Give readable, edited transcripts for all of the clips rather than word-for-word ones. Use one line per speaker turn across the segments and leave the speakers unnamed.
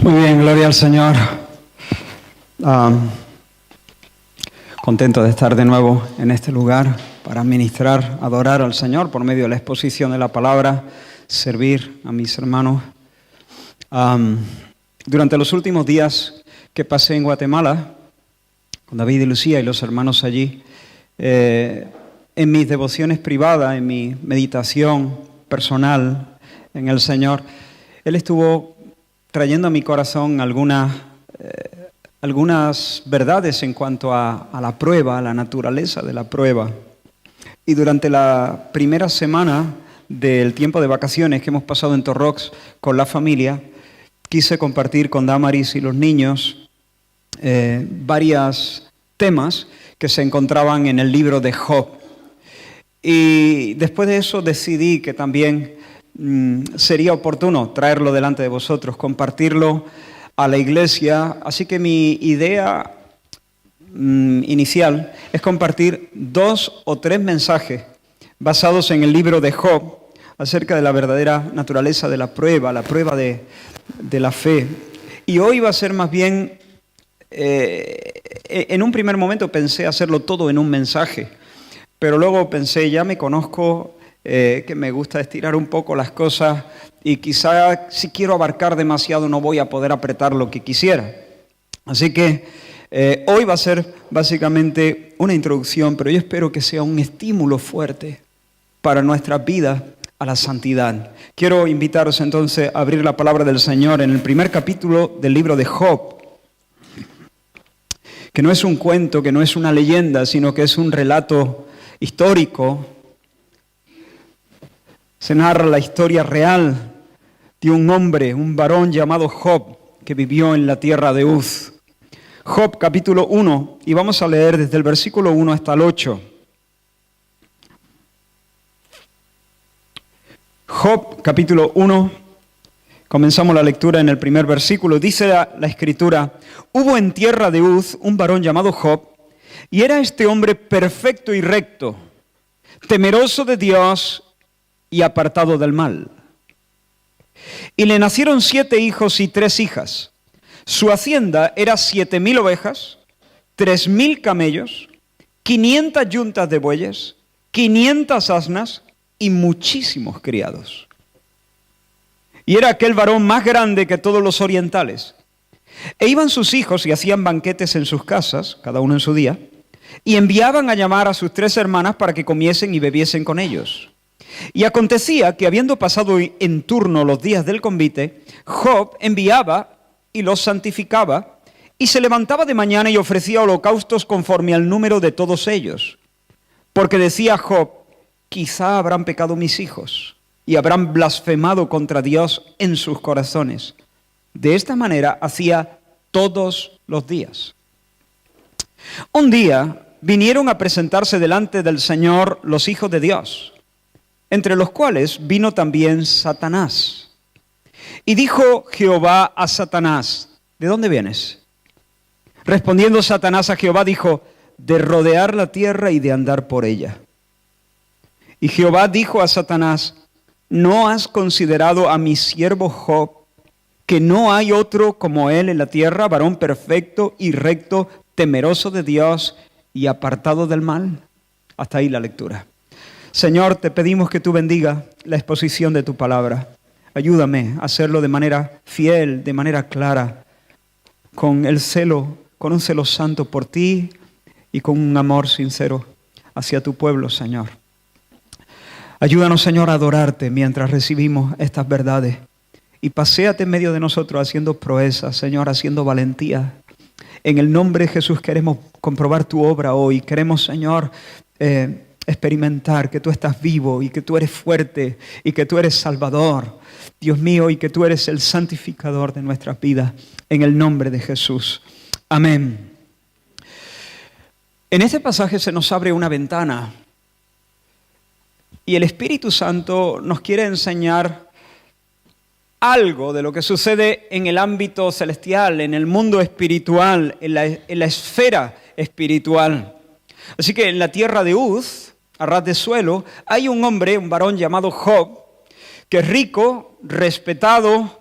Muy bien, gloria al Señor. Contento de estar de nuevo en este lugar para ministrar, adorar al Señor por medio de la exposición de la palabra, servir a mis hermanos. Durante los últimos días que pasé en Guatemala, con David y Lucía y los hermanos allí, en mis devociones privadas, en mi meditación personal en el Señor, Él estuvo trayendo a mi corazón algunas verdades en cuanto a la prueba, a la naturaleza de la prueba. Y durante la primera semana del tiempo de vacaciones que hemos pasado en Torrox con la familia, quise compartir con Damaris y los niños varios temas que se encontraban en el libro de Job. Y después de eso decidí que también sería oportuno traerlo delante de vosotros, compartirlo a la iglesia. Así que mi idea inicial es compartir 2 o 3 mensajes basados en el libro de Job acerca de la verdadera naturaleza de la prueba de la fe. Y hoy va a ser más bien, en un primer momento pensé hacerlo todo en un mensaje, pero luego pensé, ya me conozco, que me gusta estirar un poco las cosas y quizá si quiero abarcar demasiado no voy a poder apretar lo que quisiera. Así que hoy va a ser básicamente una introducción, pero yo espero que sea un estímulo fuerte para nuestras vidas a la santidad. Quiero invitaros entonces a abrir la palabra del Señor en el primer capítulo del libro de Job, que no es un cuento, que no es una leyenda, sino que es un relato histórico. Se narra la historia real de un hombre, un varón llamado Job, que vivió en la tierra de Uz. Job capítulo 1, y vamos a leer desde el versículo 1 hasta el 8. Job capítulo 1, comenzamos la lectura en el primer versículo. Dice la Escritura: hubo en tierra de Uz un varón llamado Job, y era este hombre perfecto y recto, temeroso de Dios y apartado del mal. Y le nacieron 7 hijos y 3 hijas. Su hacienda era 7,000 ovejas, 3,000 camellos, 500 yuntas de bueyes, 500 asnas y muchísimos criados. Y era aquel varón más grande que todos los orientales. E iban sus hijos y hacían banquetes en sus casas, cada uno en su día, y enviaban a llamar a sus 3 hermanas para que comiesen y bebiesen con ellos. Y acontecía que, habiendo pasado en turno los días del convite, Job enviaba y los santificaba, y se levantaba de mañana y ofrecía holocaustos conforme al número de todos ellos. Porque decía Job: quizá habrán pecado mis hijos, y habrán blasfemado contra Dios en sus corazones. De esta manera hacía todos los días. Un día vinieron a presentarse delante del Señor los hijos de Dios, entre los cuales vino también Satanás. Y dijo Jehová a Satanás: ¿de dónde vienes? Respondiendo Satanás a Jehová dijo: de rodear la tierra y de andar por ella. Y Jehová dijo a Satanás: ¿no has considerado a mi siervo Job, que no hay otro como él en la tierra, varón perfecto y recto, temeroso de Dios y apartado del mal? Hasta ahí la lectura. Señor, te pedimos que tú bendiga la exposición de tu palabra. Ayúdame a hacerlo de manera fiel, de manera clara, con un celo santo por ti y con un amor sincero hacia tu pueblo, Señor. Ayúdanos, Señor, a adorarte mientras recibimos estas verdades. Y paséate en medio de nosotros haciendo proezas, Señor, haciendo valentía. En el nombre de Jesús queremos comprobar tu obra hoy. Queremos, Señor, experimentar que tú estás vivo y que tú eres fuerte y que tú eres Salvador, Dios mío, y que tú eres el santificador de nuestras vidas. En el nombre de Jesús. Amén. En este pasaje se nos abre una ventana y el Espíritu Santo nos quiere enseñar algo de lo que sucede en el ámbito celestial, en el mundo espiritual, en la esfera espiritual. Así que en la tierra de Uz, a ras de suelo, hay un hombre, un varón llamado Job, que es rico, respetado,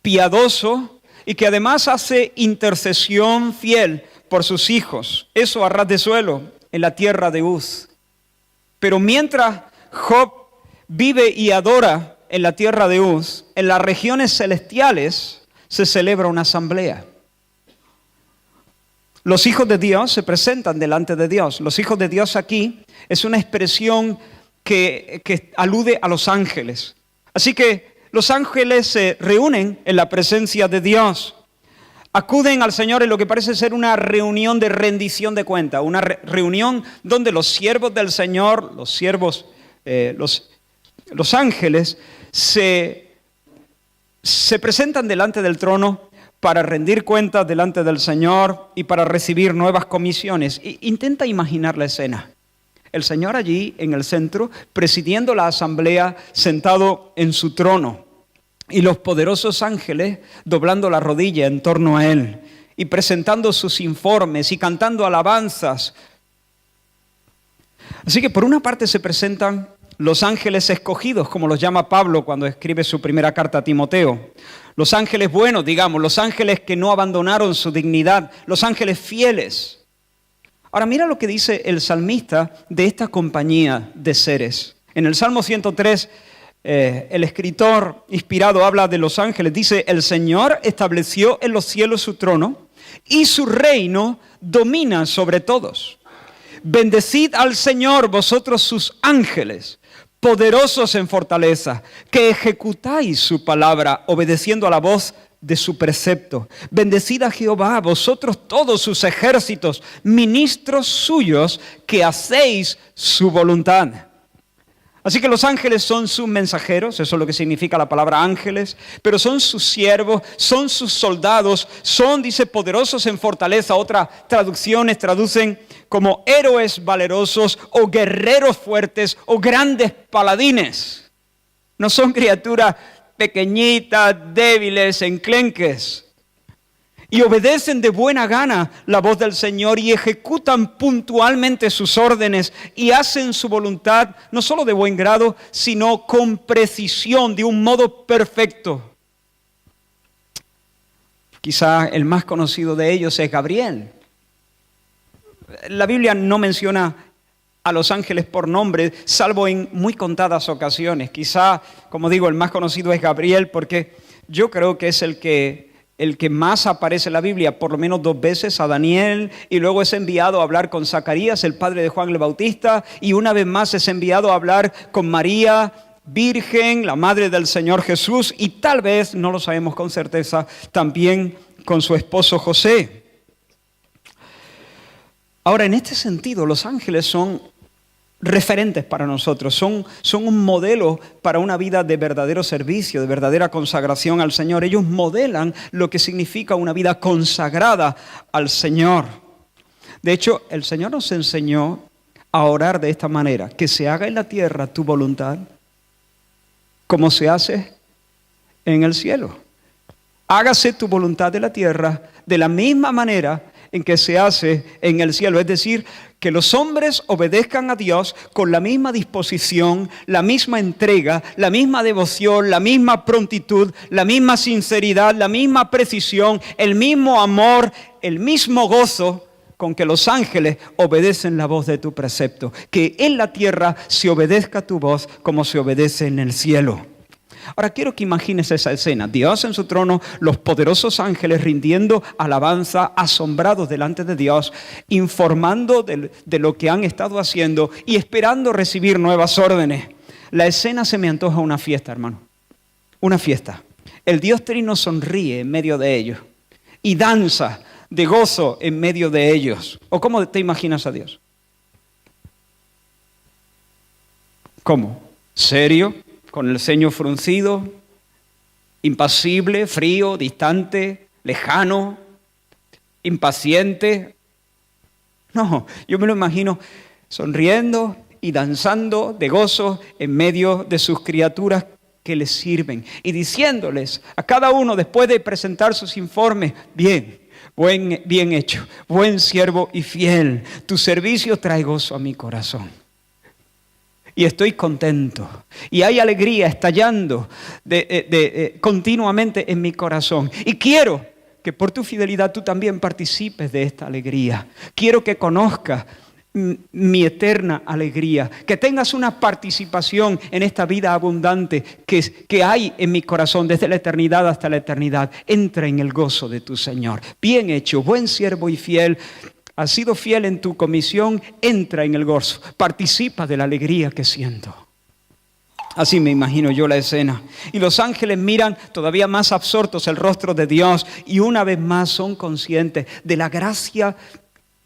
piadoso y que además hace intercesión fiel por sus hijos. Eso a ras de suelo, en la tierra de Uz. Pero mientras Job vive y adora en la tierra de Uz, en las regiones celestiales se celebra una asamblea. Los hijos de Dios se presentan delante de Dios. Los hijos de Dios aquí es una expresión que alude a los ángeles. Así que los ángeles se reúnen en la presencia de Dios. Acuden al Señor en lo que parece ser una reunión de rendición de cuentas, una reunión donde los siervos del Señor, los ángeles, se presentan delante del trono para rendir cuentas delante del Señor y para recibir nuevas comisiones. Intenta imaginar la escena. El Señor allí en el centro, presidiendo la asamblea, sentado en su trono. Y los poderosos ángeles doblando la rodilla en torno a Él y presentando sus informes y cantando alabanzas. Así que por una parte se presentan los ángeles escogidos, como los llama Pablo cuando escribe su primera carta a Timoteo. Los ángeles buenos, digamos, los ángeles que no abandonaron su dignidad, los ángeles fieles. Ahora mira lo que dice el salmista de esta compañía de seres. En el Salmo 103, el escritor inspirado habla de los ángeles. Dice, el Señor estableció en los cielos su trono y su reino domina sobre todos. Bendecid al Señor vosotros sus ángeles, poderosos en fortaleza, que ejecutáis su palabra, obedeciendo a la voz de su precepto. Bendecid a Jehová, vosotros todos sus ejércitos, ministros suyos, que hacéis su voluntad. Así que los ángeles son sus mensajeros, eso es lo que significa la palabra ángeles, pero son sus siervos, son sus soldados, son, dice, poderosos en fortaleza. Otras traducciones traducen como héroes valerosos o guerreros fuertes o grandes paladines. No son criaturas pequeñitas, débiles, enclenques. Y obedecen de buena gana la voz del Señor y ejecutan puntualmente sus órdenes y hacen su voluntad no solo de buen grado, sino con precisión, de un modo perfecto. Quizá el más conocido de ellos es Gabriel. La Biblia no menciona a los ángeles por nombre, salvo en muy contadas ocasiones. Quizá, como digo, el más conocido es Gabriel, porque yo creo que es el que más aparece en la Biblia, por lo menos 2 veces, a Daniel, y luego es enviado a hablar con Zacarías, el padre de Juan el Bautista, y una vez más es enviado a hablar con María, virgen, la madre del Señor Jesús, y tal vez, no lo sabemos con certeza, también con su esposo José. Ahora, en este sentido, los ángeles son referentes para nosotros, son un modelo para una vida de verdadero servicio, de verdadera consagración al Señor. Ellos modelan lo que significa una vida consagrada al Señor. De hecho, el Señor nos enseñó a orar de esta manera: que se haga en la tierra tu voluntad, como se hace en el cielo. Hágase tu voluntad de la tierra de la misma manera en que se hace en el cielo. Es decir, que los hombres obedezcan a Dios con la misma disposición, la misma entrega, la misma devoción, la misma prontitud, la misma sinceridad, la misma precisión, el mismo amor, el mismo gozo con que los ángeles obedecen la voz de tu precepto. Que en la tierra se obedezca tu voz como se obedece en el cielo. Ahora quiero que imagines esa escena: Dios en su trono, los poderosos ángeles rindiendo alabanza, asombrados delante de Dios, informando de lo que han estado haciendo y esperando recibir nuevas órdenes. La escena se me antoja una fiesta, hermano. Una fiesta. El Dios Trino sonríe en medio de ellos y danza de gozo en medio de ellos. ¿O cómo te imaginas a Dios? ¿Cómo? ¿Serio? Con el ceño fruncido, impasible, frío, distante, lejano, impaciente. No, yo me lo imagino sonriendo y danzando de gozo en medio de sus criaturas que les sirven y diciéndoles a cada uno, después de presentar sus informes: bien hecho, buen siervo y fiel, tu servicio trae gozo a mi corazón. Y estoy contento. Y hay alegría estallando continuamente en mi corazón. Y quiero que por tu fidelidad tú también participes de esta alegría. Quiero que conozcas mi eterna alegría, que tengas una participación en esta vida abundante que hay en mi corazón desde la eternidad hasta la eternidad. Entra en el gozo de tu Señor. Bien hecho, buen siervo y fiel. Has sido fiel en tu comisión, entra en el gozo. Participa de la alegría que siento. Así me imagino yo la escena. Y los ángeles miran todavía más absortos el rostro de Dios y una vez más son conscientes de la gracia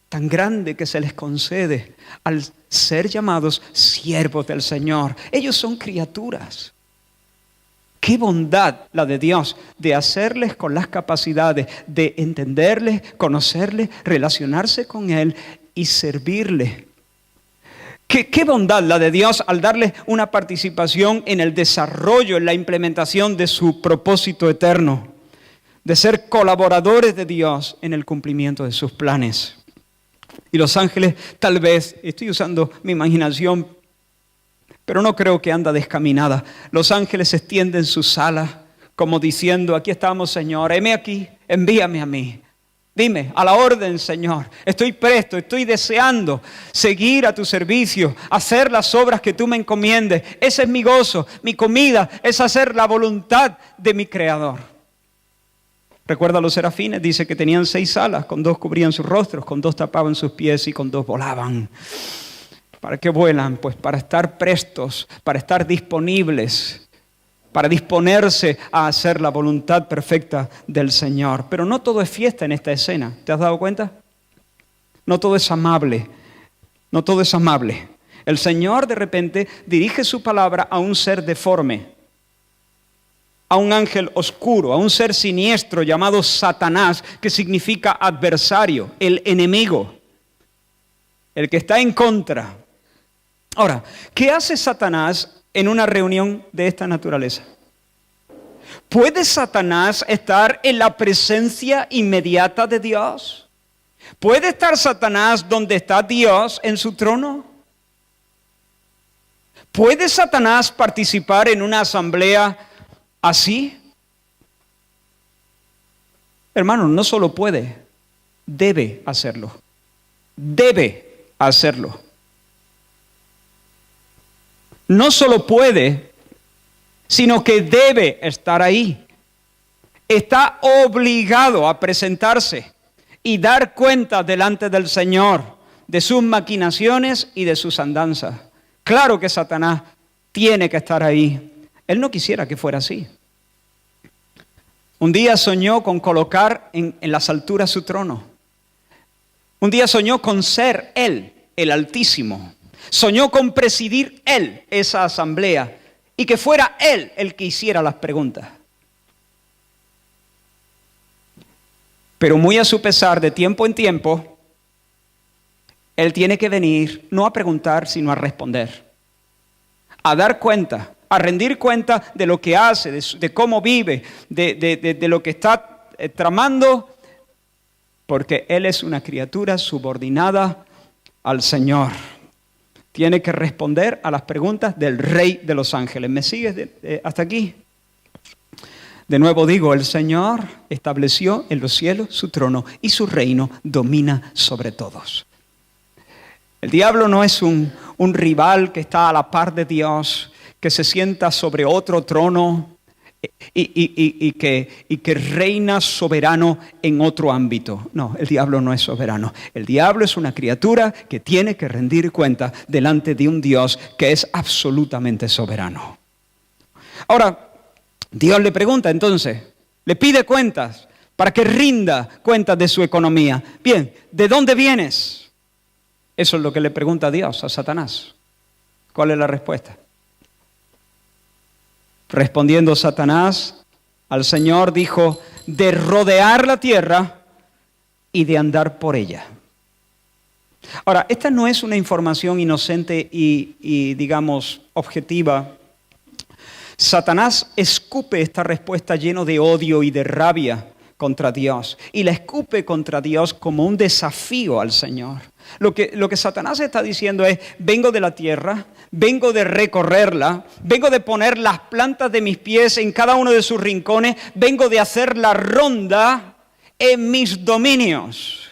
tan grande que se les concede al ser llamados siervos del Señor. Ellos son criaturas. Qué bondad la de Dios de hacerles con las capacidades de entenderles, conocerles, relacionarse con Él y servirle. Qué bondad la de Dios al darles una participación en el desarrollo, en la implementación de su propósito eterno, de ser colaboradores de Dios en el cumplimiento de sus planes. Y los ángeles, tal vez, estoy usando mi imaginación, pero no creo que anda descaminada. Los ángeles extienden sus alas como diciendo, aquí estamos, Señor, heme aquí, envíame a mí. Dime, a la orden, Señor. Estoy presto, estoy deseando seguir a tu servicio, hacer las obras que tú me encomiendes. Ese es mi gozo, mi comida, es hacer la voluntad de mi Creador. Recuerda a los serafines, dice que tenían 6 alas, con 2 cubrían sus rostros, con 2 tapaban sus pies y con 2 volaban. ¿Para qué vuelan? Pues para estar prestos, para estar disponibles, para disponerse a hacer la voluntad perfecta del Señor. Pero no todo es fiesta en esta escena, ¿te has dado cuenta? No todo es amable, no todo es amable. El Señor de repente dirige su palabra a un ser deforme, a un ángel oscuro, a un ser siniestro llamado Satanás, que significa adversario, el enemigo, el que está en contra. Ahora, ¿qué hace Satanás en una reunión de esta naturaleza? ¿Puede Satanás estar en la presencia inmediata de Dios? ¿Puede estar Satanás donde está Dios en su trono? ¿Puede Satanás participar en una asamblea así? Hermano, no solo puede, debe hacerlo. Debe hacerlo. No solo puede, sino que debe estar ahí. Está obligado a presentarse y dar cuenta delante del Señor de sus maquinaciones y de sus andanzas. Claro que Satanás tiene que estar ahí. Él no quisiera que fuera así. Un día soñó con colocar en las alturas su trono. Un día soñó con ser Él, el Altísimo. Soñó con presidir Él esa asamblea y que fuera Él el que hiciera las preguntas. Pero muy a su pesar, de tiempo en tiempo, Él tiene que venir no a preguntar, sino a responder. A dar cuenta, a rendir cuenta de lo que hace, de cómo vive, de lo que está tramando, porque Él es una criatura subordinada al Señor. Tiene que responder a las preguntas del Rey de los Ángeles. ¿Me sigues hasta aquí? De nuevo digo, el Señor estableció en los cielos su trono y su reino domina sobre todos. El diablo no es un rival que está a la par de Dios, que se sienta sobre otro trono y que reina soberano en otro ámbito. No, el diablo no es soberano. El diablo es una criatura que tiene que rendir cuenta delante de un Dios que es absolutamente soberano. Ahora, Dios le pregunta entonces, le pide cuentas para que rinda cuentas de su economía. Bien, ¿de dónde vienes? Eso es lo que le pregunta Dios a Satanás. ¿Cuál es la respuesta? Respondiendo Satanás al Señor dijo, de rodear la tierra y de andar por ella. Ahora, esta no es una información inocente y digamos, objetiva. Satanás escupe esta respuesta lleno de odio y de rabia contra Dios. Y la escupe contra Dios como un desafío al Señor. Lo que Satanás está diciendo es, vengo de la tierra, vengo de recorrerla, vengo de poner las plantas de mis pies en cada uno de sus rincones, vengo de hacer la ronda en mis dominios.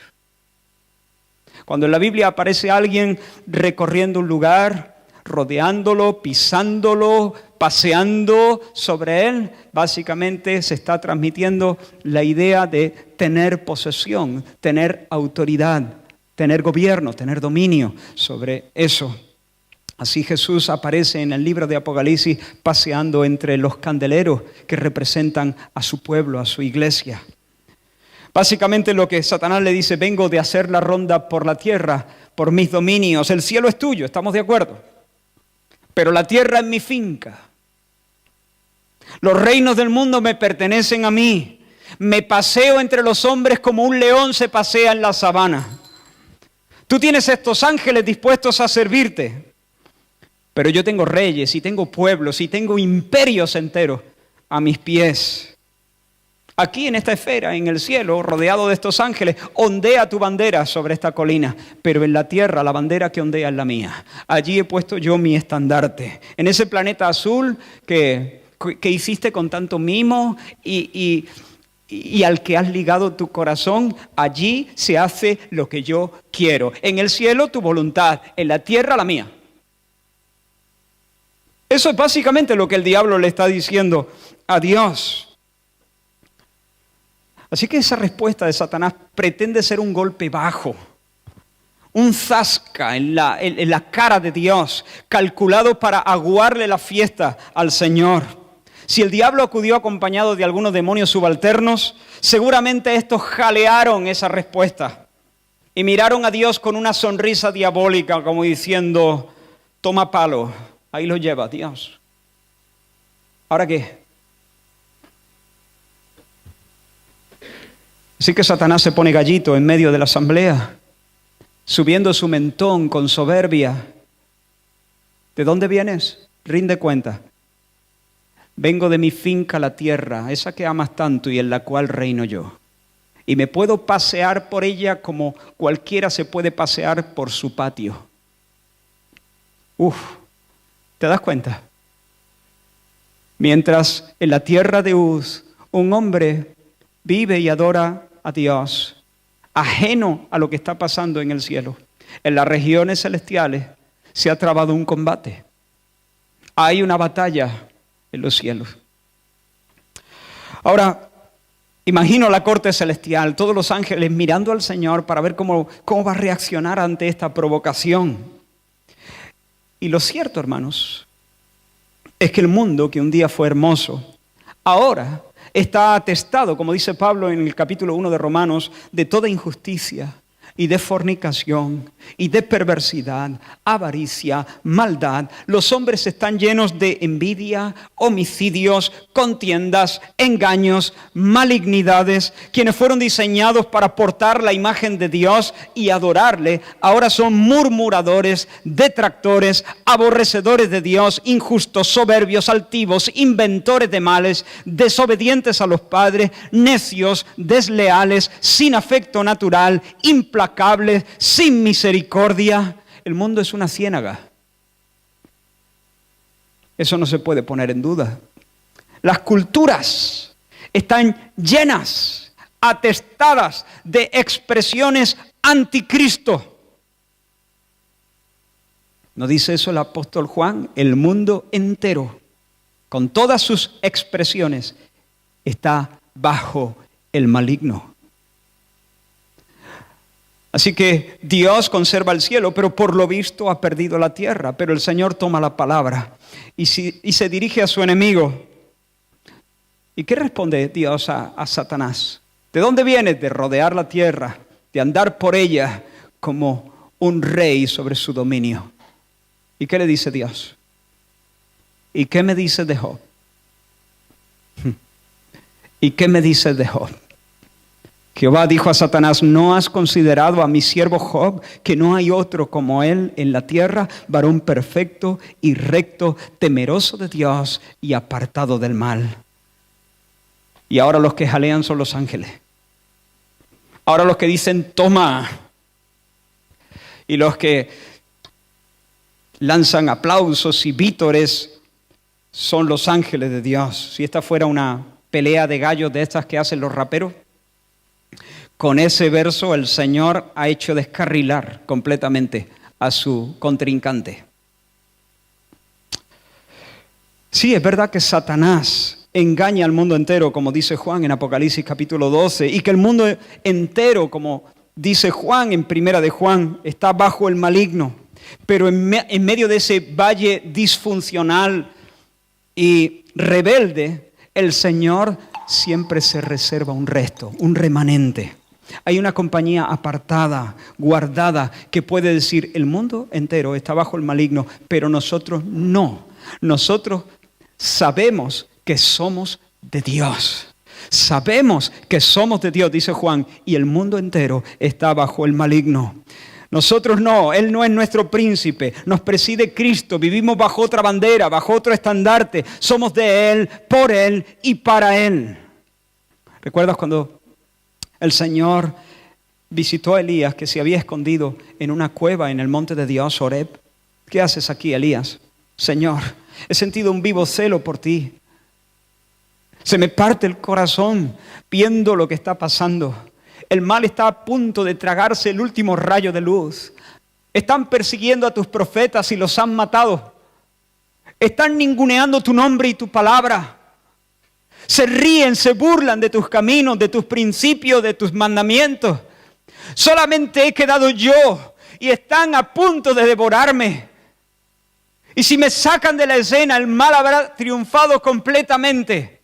Cuando en la Biblia aparece alguien recorriendo un lugar, rodeándolo, pisándolo, paseando sobre él, básicamente se está transmitiendo la idea de tener posesión, tener autoridad, tener gobierno, tener dominio sobre eso. Así Jesús aparece en el libro de Apocalipsis paseando entre los candeleros que representan a su pueblo, a su iglesia. Básicamente lo que Satanás le dice: vengo de hacer la ronda por la tierra, por mis dominios. El cielo es tuyo, ¿estamos de acuerdo? Pero la tierra es mi finca. Los reinos del mundo me pertenecen a mí. Me paseo entre los hombres como un león se pasea en la sabana. Tú tienes estos ángeles dispuestos a servirte. Pero yo tengo reyes y tengo pueblos y tengo imperios enteros a mis pies. Aquí en esta esfera, en el cielo, rodeado de estos ángeles, ondea tu bandera sobre esta colina. Pero en la tierra, la bandera que ondea es la mía. Allí he puesto yo mi estandarte. En ese planeta azul que hiciste con tanto mimo y al que has ligado tu corazón, allí se hace lo que yo quiero. En el cielo tu voluntad, en la tierra la mía. Eso es básicamente lo que el diablo le está diciendo a Dios. Así que esa respuesta de Satanás pretende ser un golpe bajo, un zasca en la cara de Dios, calculado para aguarle la fiesta al Señor. Si el diablo acudió acompañado de algunos demonios subalternos, seguramente estos jalearon esa respuesta y miraron a Dios con una sonrisa diabólica, como diciendo: toma palo, ahí lo lleva Dios. ¿Ahora qué? Así que Satanás se pone gallito en medio de la asamblea, subiendo su mentón con soberbia. ¿De dónde vienes? Rinde cuenta. Vengo de mi finca la tierra, esa que amas tanto y en la cual reino yo. Y me puedo pasear por ella como cualquiera se puede pasear por su patio. ¿Te das cuenta? Mientras en la tierra de Uz un hombre vive y adora a Dios, ajeno a lo que está pasando en el cielo, en las regiones celestiales se ha trabado un combate. Hay una batalla en los cielos. Ahora, imagino la corte celestial, todos los ángeles mirando al Señor para ver cómo va a reaccionar ante esta provocación. Y lo cierto, hermanos, es que el mundo que un día fue hermoso, ahora está atestado, como dice Pablo en el capítulo 1 de Romanos, de toda injusticia y de fornicación y de perversidad, avaricia, maldad. Los hombres están llenos de envidia, homicidios, contiendas, engaños, malignidades. Quienes fueron diseñados para portar la imagen de Dios y adorarle, ahora son murmuradores, detractores, aborrecedores de Dios, injustos, soberbios, altivos, inventores de males, desobedientes a los padres, necios, desleales, sin afecto natural, implacables, sin misericordia. El mundo es una ciénaga. Eso no se puede poner en duda. Las culturas están llenas, atestadas de expresiones anticristo. ¿No dice eso el apóstol Juan? El mundo entero, con todas sus expresiones, está bajo el maligno. Así que Dios conserva el cielo, pero por lo visto ha perdido la tierra. Pero el Señor toma la palabra y se dirige a su enemigo. ¿Y qué responde Dios a Satanás? ¿De dónde vienes? De rodear la tierra, de andar por ella como un rey sobre su dominio. ¿Y qué le dice Dios? ¿Y qué me dice de Job? ¿Y qué me dice de Job? Jehová dijo a Satanás: ¿no has considerado a mi siervo Job, que no hay otro como él en la tierra, varón perfecto y recto, temeroso de Dios y apartado del mal? Y ahora los que jalean son los ángeles. Ahora los que dicen toma, y los que lanzan aplausos y vítores son los ángeles de Dios. Si esta fuera una pelea de gallos de estas que hacen los raperos, Con ese verso el Señor ha hecho descarrilar completamente a su contrincante. Sí, es verdad que Satanás engaña al mundo entero, como dice Juan en Apocalipsis capítulo 12, y que el mundo entero, como dice Juan en Primera de Juan, está bajo el maligno. Pero en medio de ese valle disfuncional y rebelde, el Señor siempre se reserva un resto, un remanente. Hay una compañía apartada, guardada, que puede decir, el mundo entero está bajo el maligno, pero nosotros no. Nosotros sabemos que somos de Dios. Sabemos que somos de Dios, dice Juan, y el mundo entero está bajo el maligno. Nosotros no, Él no es nuestro príncipe, nos preside Cristo, vivimos bajo otra bandera, bajo otro estandarte, somos de Él, por Él y para Él. ¿Recuerdas cuando el Señor visitó a Elías, que se había escondido en una cueva en el monte de Dios, Horeb? ¿Qué haces aquí, Elías? Señor, he sentido un vivo celo por ti. Se me parte el corazón viendo lo que está pasando. El mal está a punto de tragarse el último rayo de luz. Están persiguiendo a tus profetas y los han matado. Están ninguneando tu nombre y tu palabra. Se ríen, se burlan de tus caminos, de tus principios, de tus mandamientos. Solamente he quedado yo y están a punto de devorarme. Y si me sacan de la escena, el mal habrá triunfado completamente.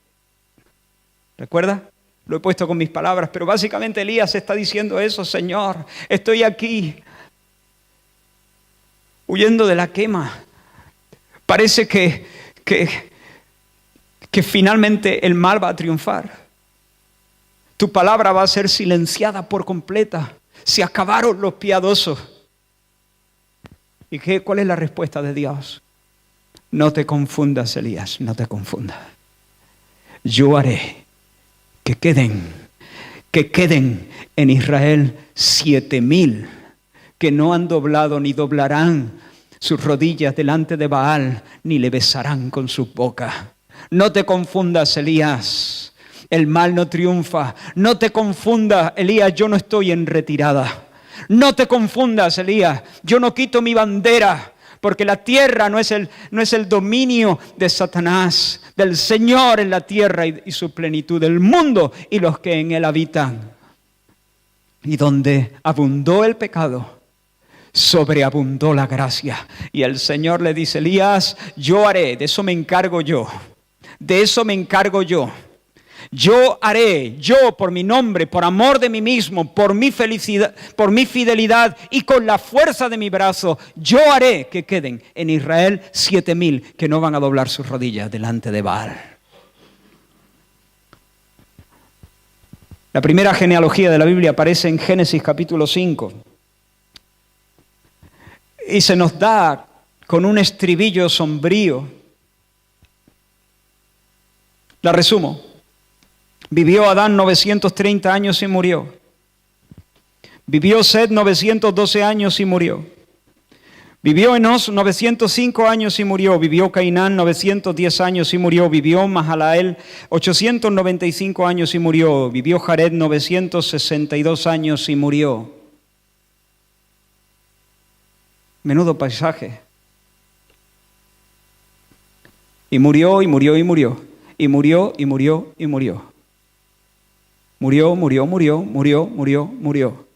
¿Recuerda? Lo he puesto con mis palabras, pero básicamente Elías está diciendo eso. Señor, estoy aquí, huyendo de la quema. Parece que finalmente el mal va a triunfar. Tu palabra va a ser silenciada por completa. Se acabaron los piadosos. ¿Y cuál es la respuesta de Dios? No te confundas, Elías, no te confundas. Yo haré que queden en Israel 7,000 que no han doblado ni doblarán sus rodillas delante de Baal, ni le besarán con su boca. No te confundas, Elías. El mal no triunfa. No te confundas, Elías, yo no estoy en retirada. No te confundas, Elías, yo no quito mi bandera, porque la tierra no es el dominio de Satanás, del Señor en la tierra y su plenitud, el mundo y los que en él habitan. Y donde abundó el pecado, sobreabundó la gracia. Y el Señor le dice, Elías, yo haré, de eso me encargo yo. De eso me encargo yo. Yo haré, yo por mi nombre, por amor de mí mismo, por mi felicidad, por mi fidelidad y con la fuerza de mi brazo, yo haré que queden en Israel 7,000 que no van a doblar sus rodillas delante de Baal. La primera genealogía de la Biblia aparece en Génesis capítulo 5 y se nos da con un estribillo sombrío. La resumo. Vivió Adán 930 años y murió. Vivió Set 912 años y murió. Vivió Enos 905 años y murió. Vivió Cainán 910 años y murió. Vivió Mahalael 895 años y murió. Vivió Jared 962 años y murió. Menudo paisaje. Y murió, y murió, y murió. Y murió, y murió, y murió. Murió, murió, murió, murió, murió, murió.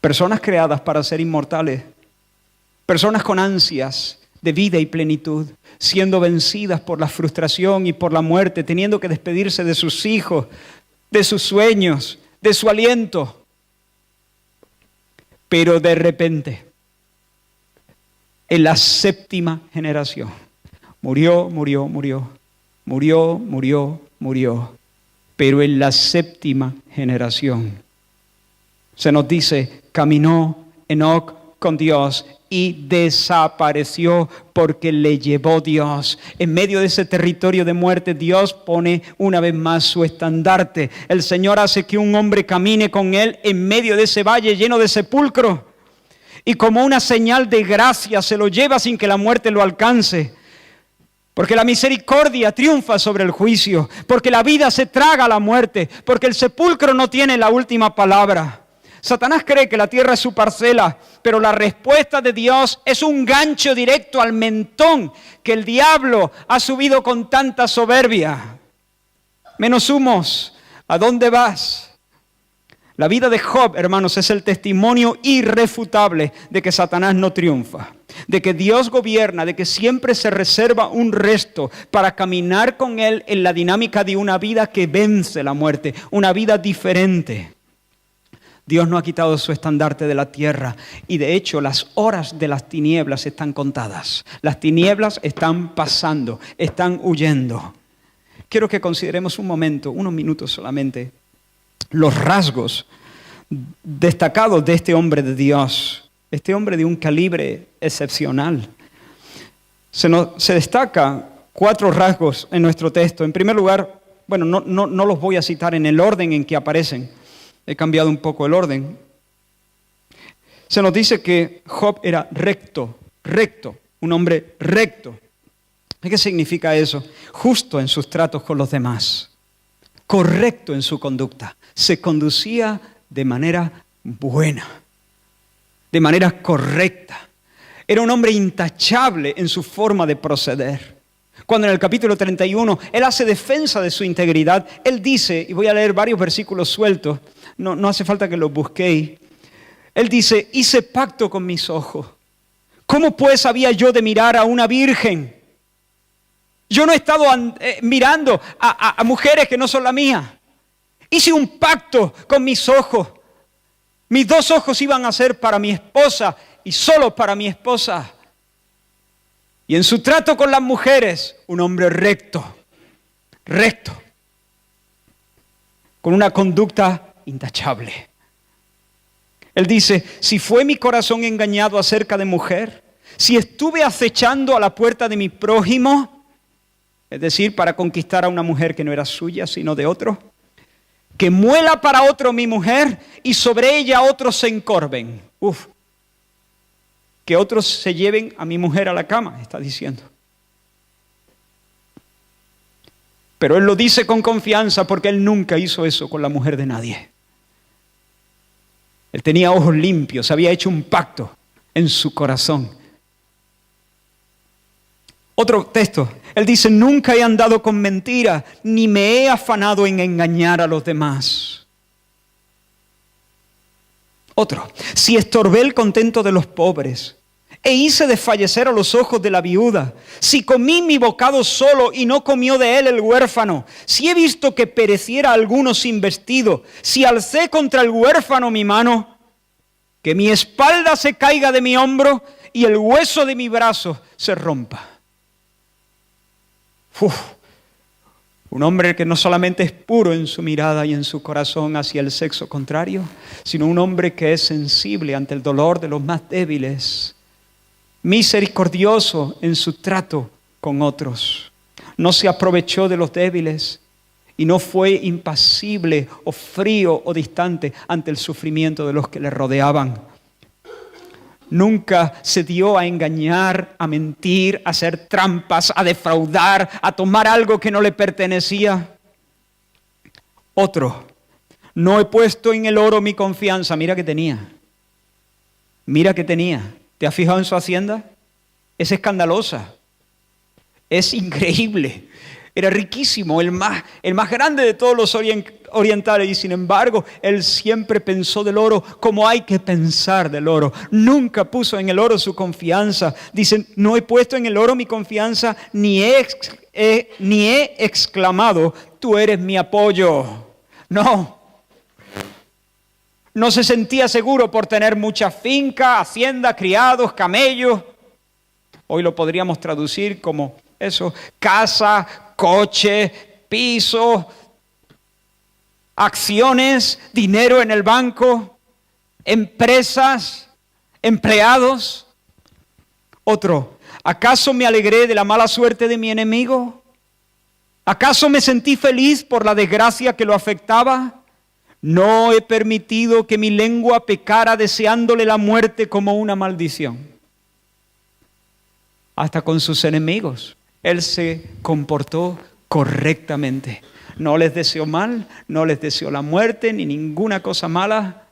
Personas creadas para ser inmortales. Personas con ansias de vida y plenitud, siendo vencidas por la frustración y por la muerte, teniendo que despedirse de sus hijos, de sus sueños, de su aliento. Pero de repente, en la 7ª generación, murió, murió, murió, murió, murió, murió. Pero en la 7ª generación se nos dice, caminó Enoc con Dios y desapareció porque le llevó Dios. En medio de ese territorio de muerte, Dios pone una vez más su estandarte. El Señor hace que un hombre camine con Él en medio de ese valle lleno de sepulcros. Y como una señal de gracia se lo lleva sin que la muerte lo alcance. Porque la misericordia triunfa sobre el juicio, porque la vida se traga a la muerte, porque el sepulcro no tiene la última palabra. Satanás cree que la tierra es su parcela, pero la respuesta de Dios es un gancho directo al mentón que el diablo ha subido con tanta soberbia. Menos humos, ¿a dónde vas? La vida de Job, hermanos, es el testimonio irrefutable de que Satanás no triunfa, de que Dios gobierna, de que siempre se reserva un resto para caminar con Él en la dinámica de una vida que vence la muerte, una vida diferente. Dios no ha quitado su estandarte de la tierra y de hecho las horas de las tinieblas están contadas. Las tinieblas están pasando, están huyendo. Quiero que consideremos un momento, unos minutos solamente, los rasgos destacados de este hombre de Dios, este hombre de un calibre excepcional. Se destaca 4 rasgos en nuestro texto. En primer lugar, bueno, no los voy a citar en el orden en que aparecen. He cambiado un poco el orden. Se nos dice que Job era recto, un hombre recto. ¿Qué significa eso? Justo en sus tratos con los demás, correcto en su conducta. Se conducía de manera buena, de manera correcta. Era un hombre intachable en su forma de proceder. Cuando en el capítulo 31 él hace defensa de su integridad, él dice, y voy a leer varios versículos sueltos, no hace falta que los busquéis. Él dice, hice pacto con mis ojos. ¿Cómo pues había yo de mirar a una virgen? Yo no he estado mirando a mujeres que no son la mía. Hice un pacto con mis ojos. Mis 2 ojos iban a ser para mi esposa y solo para mi esposa. Y en su trato con las mujeres, un hombre recto, con una conducta intachable. Él dice, si fue mi corazón engañado acerca de mujer, si estuve acechando a la puerta de mi prójimo, es decir, para conquistar a una mujer que no era suya, sino de otro, que muela para otro mi mujer y sobre ella otros se encorven. Que otros se lleven a mi mujer a la cama, está diciendo. Pero él lo dice con confianza porque él nunca hizo eso con la mujer de nadie. Él tenía ojos limpios, había hecho un pacto en su corazón. Otro texto, él dice, nunca he andado con mentira, ni me he afanado en engañar a los demás. Otro, si estorbé el contento de los pobres, e hice desfallecer a los ojos de la viuda, si comí mi bocado solo y no comió de él el huérfano, si he visto que pereciera alguno sin vestido, si alcé contra el huérfano mi mano, que mi espalda se caiga de mi hombro y el hueso de mi brazo se rompa. Un hombre que no solamente es puro en su mirada y en su corazón hacia el sexo contrario, sino un hombre que es sensible ante el dolor de los más débiles, misericordioso en su trato con otros. No se aprovechó de los débiles y no fue impasible o frío o distante ante el sufrimiento de los que le rodeaban. Nunca se dio a engañar, a mentir, a hacer trampas, a defraudar, a tomar algo que no le pertenecía. Otro, no he puesto en el oro mi confianza. Mira que tenía. ¿Te has fijado en su hacienda? Es escandalosa. Es increíble. Era riquísimo, el más grande de todos los orientales. Y sin embargo, él siempre pensó del oro como hay que pensar del oro. Nunca puso en el oro su confianza. Dicen, no he puesto en el oro mi confianza, ni he exclamado, tú eres mi apoyo. No se sentía seguro por tener mucha finca, hacienda, criados, camellos. Hoy lo podríamos traducir como eso, casa, coche, piso, acciones, dinero en el banco, empresas, empleados. Otro, ¿acaso me alegré de la mala suerte de mi enemigo? ¿Acaso me sentí feliz por la desgracia que lo afectaba? No he permitido que mi lengua pecara deseándole la muerte como una maldición. Hasta con sus enemigos Él se comportó correctamente. No les deseó mal, no les deseó la muerte ni ninguna cosa mala.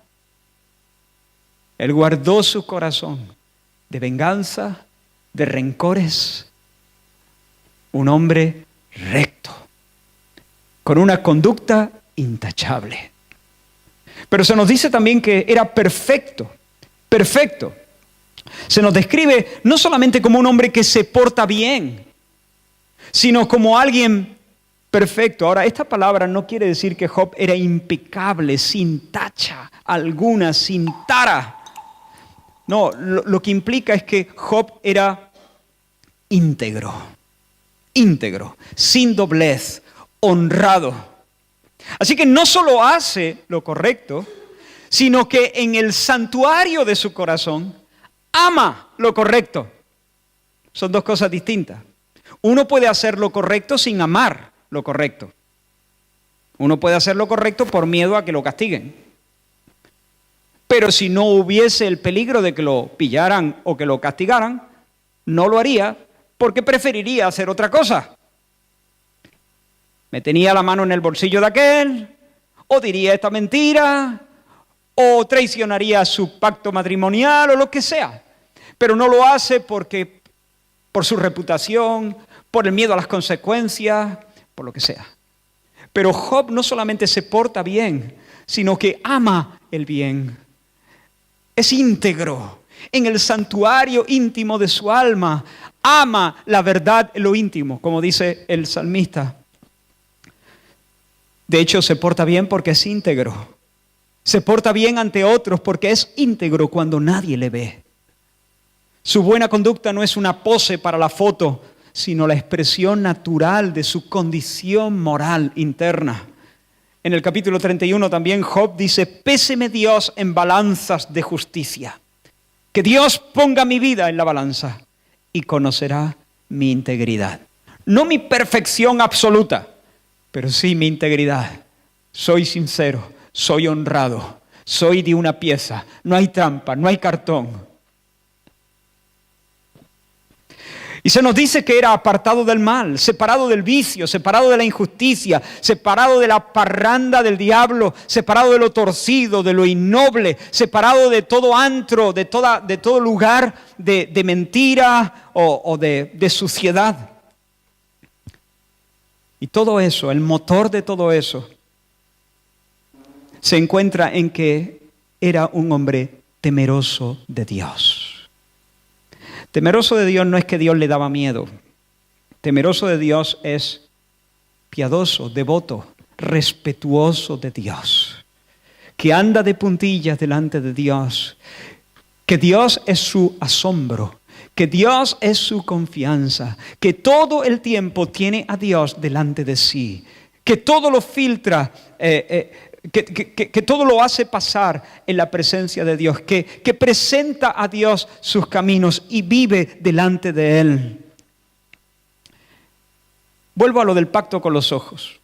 Él guardó su corazón de venganza, de rencores. Un hombre recto, con una conducta intachable. Pero se nos dice también que era perfecto, perfecto. Se nos describe no solamente como un hombre que se porta bien, sino como alguien perfecto. Ahora, esta palabra no quiere decir que Job era impecable, sin tacha alguna, sin tara. No, lo que implica es que Job era íntegro, sin doblez, honrado. Así que no solo hace lo correcto, sino que en el santuario de su corazón ama lo correcto. Son dos cosas distintas. Uno puede hacer lo correcto sin amar lo correcto. Uno puede hacer lo correcto por miedo a que lo castiguen. Pero si no hubiese el peligro de que lo pillaran o que lo castigaran, no lo haría porque preferiría hacer otra cosa. Metería la mano en el bolsillo de aquel, o diría esta mentira, o traicionaría su pacto matrimonial o lo que sea. Pero no lo hace porque por su reputación, por el miedo a las consecuencias, por lo que sea. Pero Job no solamente se porta bien, sino que ama el bien. Es íntegro en el santuario íntimo de su alma. Ama la verdad en lo íntimo, como dice el salmista. De hecho, se porta bien porque es íntegro. Se porta bien ante otros porque es íntegro cuando nadie le ve. Su buena conducta no es una pose para la foto, sino la expresión natural de su condición moral interna. En el capítulo 31 también Job dice: péseme Dios en balanzas de justicia. Que Dios ponga mi vida en la balanza y conocerá mi integridad. No mi perfección absoluta, pero sí mi integridad. Soy sincero, soy honrado, soy de una pieza. No hay trampa, no hay cartón. Y se nos dice que era apartado del mal, separado del vicio, separado de la injusticia, separado de la parranda del diablo, separado de lo torcido, de lo innoble, separado de todo antro, de todo lugar de mentira o de suciedad. Y todo eso, el motor de todo eso, se encuentra en que era un hombre temeroso de Dios. Temeroso de Dios no es que Dios le daba miedo. Temeroso de Dios es piadoso, devoto, respetuoso de Dios. Que anda de puntillas delante de Dios. Que Dios es su asombro. Que Dios es su confianza. Que todo el tiempo tiene a Dios delante de sí. Que todo lo filtra, que todo lo hace pasar en la presencia de Dios, que presenta a Dios sus caminos y vive delante de Él. Vuelvo a lo del pacto con los ojos.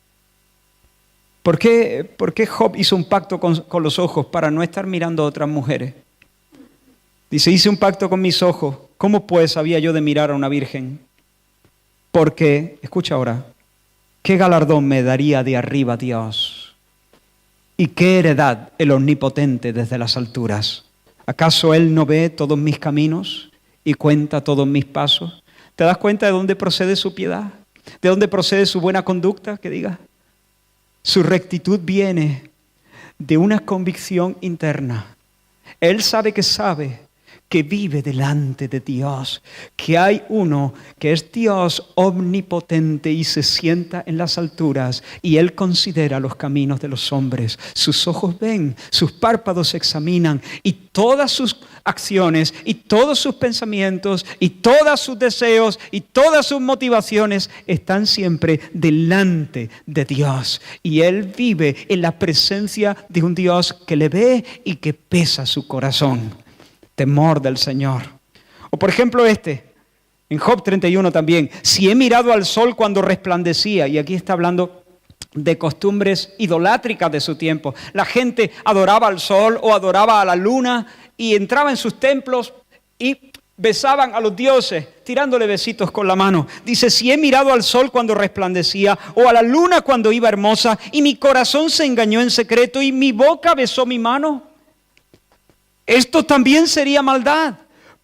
¿Por qué Job hizo un pacto con los ojos para no estar mirando a otras mujeres? Dice: hice un pacto con mis ojos. ¿Cómo pues había yo de mirar a una virgen? Porque, escucha ahora, ¿qué galardón me daría de arriba Dios? ¿Y qué heredad el Omnipotente desde las alturas? ¿Acaso Él no ve todos mis caminos y cuenta todos mis pasos? ¿Te das cuenta de dónde procede su piedad? ¿De dónde procede su buena conducta? Que diga. Su rectitud viene de una convicción interna. Él sabe que vive delante de Dios, que hay uno que es Dios omnipotente y se sienta en las alturas y Él considera los caminos de los hombres. Sus ojos ven, sus párpados examinan y todas sus acciones y todos sus pensamientos y todos sus deseos y todas sus motivaciones están siempre delante de Dios. Y Él vive en la presencia de un Dios que le ve y que pesa su corazón. Temor del Señor. O por ejemplo en Job 31 también: si he mirado al sol cuando resplandecía, y aquí está hablando de costumbres idolátricas de su tiempo. La gente adoraba al sol o adoraba a la luna y entraba en sus templos y besaban a los dioses, tirándole besitos con la mano. Dice, si he mirado al sol cuando resplandecía, o a la luna cuando iba hermosa, y mi corazón se engañó en secreto, y mi boca besó mi mano. Esto también sería maldad,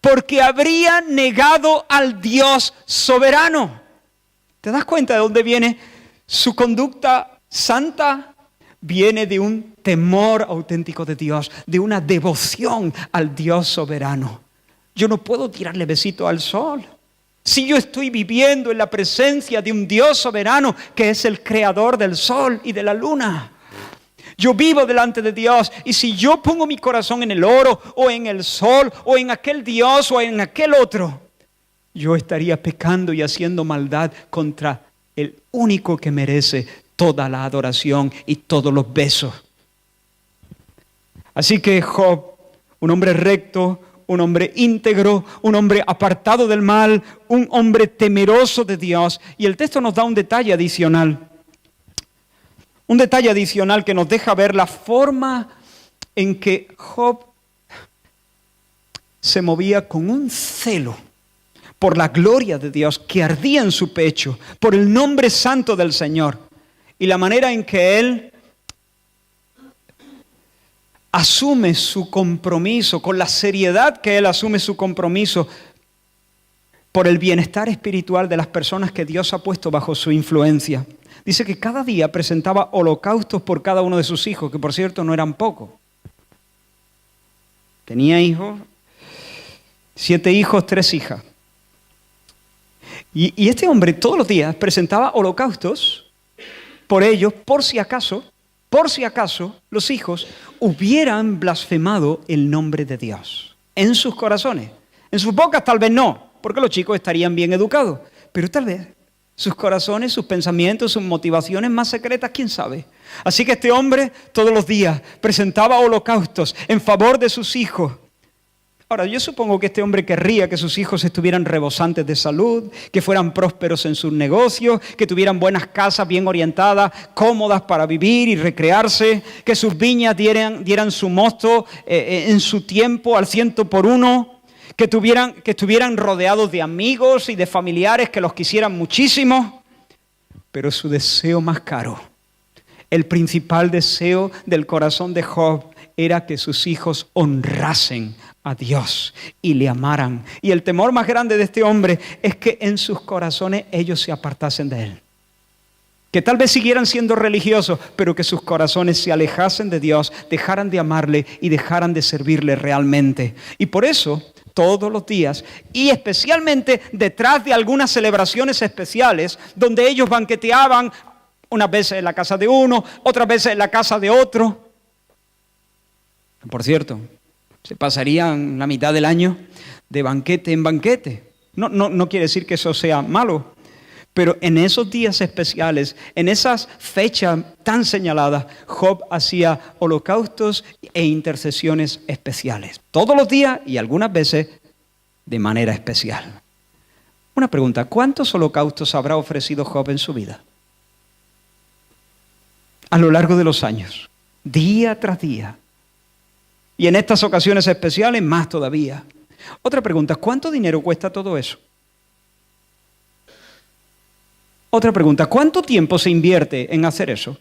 porque habría negado al Dios soberano. ¿Te das cuenta de dónde viene su conducta santa? Viene de un temor auténtico de Dios, de una devoción al Dios soberano. Yo no puedo tirarle besito al sol. Si yo estoy viviendo en la presencia de un Dios soberano que es el creador del sol y de la luna. Yo vivo delante de Dios y si yo pongo mi corazón en el oro o en el sol o en aquel Dios o en aquel otro, yo estaría pecando y haciendo maldad contra el único que merece toda la adoración y todos los besos. Así que Job, un hombre recto, un hombre íntegro, un hombre apartado del mal, un hombre temeroso de Dios. Y el texto nos da un detalle adicional. Un detalle adicional que nos deja ver la forma en que Job se movía con un celo por la gloria de Dios que ardía en su pecho, por el nombre santo del Señor. Y la manera en que él asume su compromiso, con la seriedad que él asume su compromiso por el bienestar espiritual de las personas que Dios ha puesto bajo su influencia. Dice que cada día presentaba holocaustos por cada uno de sus hijos, que por cierto no eran pocos. Tenía hijos, 7 hijos, 3 hijas. Y este hombre todos los días presentaba holocaustos por ellos, por si acaso los hijos hubieran blasfemado el nombre de Dios en sus corazones. En sus bocas tal vez no, porque los chicos estarían bien educados, pero tal vez sus corazones, sus pensamientos, sus motivaciones más secretas, quién sabe. Así que este hombre todos los días presentaba holocaustos en favor de sus hijos. Ahora, yo supongo que este hombre querría que sus hijos estuvieran rebosantes de salud, que fueran prósperos en sus negocios, que tuvieran buenas casas bien orientadas, cómodas para vivir y recrearse, que sus viñas dieran su mosto en su tiempo al 100%, que estuvieran rodeados de amigos y de familiares que los quisieran muchísimo. Pero su deseo más caro, el principal deseo del corazón de Job, era que sus hijos honrasen a Dios y le amaran. Y el temor más grande de este hombre es que en sus corazones ellos se apartasen de él. Que tal vez siguieran siendo religiosos, pero que sus corazones se alejasen de Dios, dejaran de amarle y dejaran de servirle realmente. Y por eso, todos los días, y especialmente detrás de algunas celebraciones especiales, donde ellos banqueteaban, unas veces en la casa de uno, otras veces en la casa de otro. Por cierto, se pasarían la mitad del año de banquete en banquete. No quiere decir que eso sea malo, pero en esos días especiales, en esas fechas tan señaladas, Job hacía holocaustos e intercesiones especiales. Todos los días y algunas veces de manera especial. Una pregunta, ¿cuántos holocaustos habrá ofrecido Job en su vida? A lo largo de los años, día tras día. Y en estas ocasiones especiales, más todavía. Otra pregunta, ¿cuánto dinero cuesta todo eso? Otra pregunta, ¿cuánto tiempo se invierte en hacer eso?